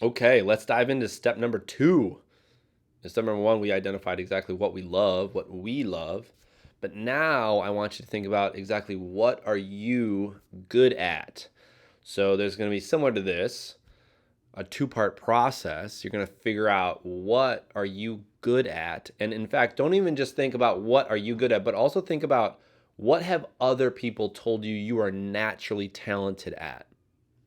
Okay, let's dive into step number 2. In step number 1, we identified exactly what we love, what we love. But now I want you to think about exactly what are you good at. So there's going to be similar to this, a two-part process. You're going to figure out what are you good at. And in fact, don't even just think about what are you good at, but also think about what have other people told you you are naturally talented at.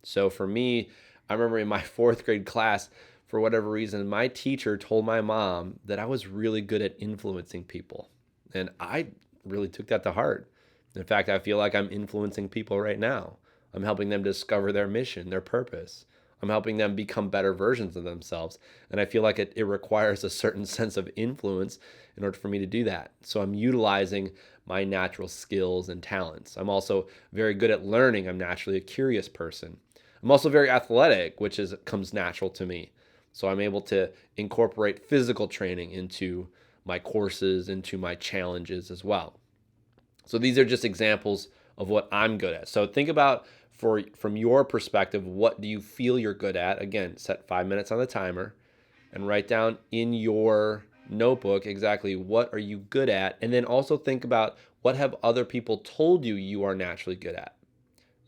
So for me, I remember in my fourth grade class, for whatever reason, my teacher told my mom that I was really good at influencing people. And I really took that to heart. In fact, I feel like I'm influencing people right now. I'm helping them discover their mission, their purpose. I'm helping them become better versions of themselves. And I feel like it requires a certain sense of influence in order for me to do that. So I'm utilizing my natural skills and talents. I'm also very good at learning. I'm naturally a curious person. I'm also very athletic, which comes natural to me. So I'm able to incorporate physical training into my courses, into my challenges as well. So these are just examples of what I'm good at. So think about from your perspective, what do you feel you're good at? Again, set 5 minutes on the timer and write down in your notebook exactly what are you good at, and then also think about what have other people told you you are naturally good at.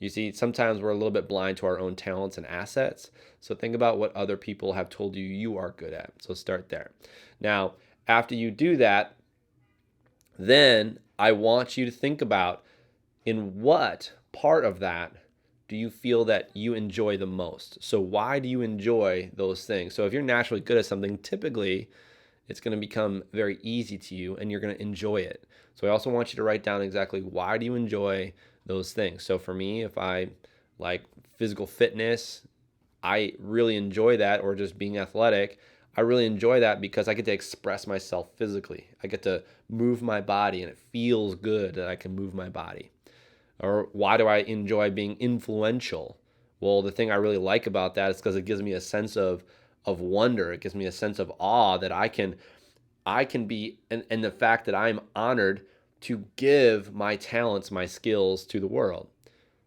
You see, sometimes we're a little bit blind to our own talents and assets. So think about what other people have told you you are good at. So start there. Now, after you do that, then I want you to think about in what part of that do you feel that you enjoy the most? So why do you enjoy those things? So if you're naturally good at something, typically it's going to become very easy to you and you're going to enjoy it. So I also want you to write down exactly why do you enjoy those things. So for me, if I like physical fitness, I really enjoy that, or just being athletic. I really enjoy that because I get to express myself physically. I get to move my body and it feels good that I can move my body. Or why do I enjoy being influential? Well, the thing I really like about that is because it gives me a sense of wonder. It gives me a sense of awe that I can be, and the fact that I'm honored to give my talents, my skills to the world.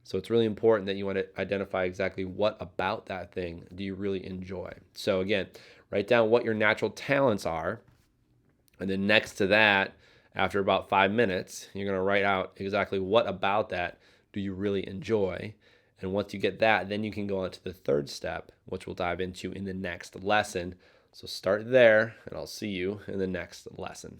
So it's really important that you want to identify exactly what about that thing do you really enjoy. So again, write down what your natural talents are, and then next to that, after about 5 minutes, you're going to write out exactly what about that do you really enjoy. And once you get that, then you can go on to the third step, which we'll dive into in the next lesson. So start there, and I'll see you in the next lesson.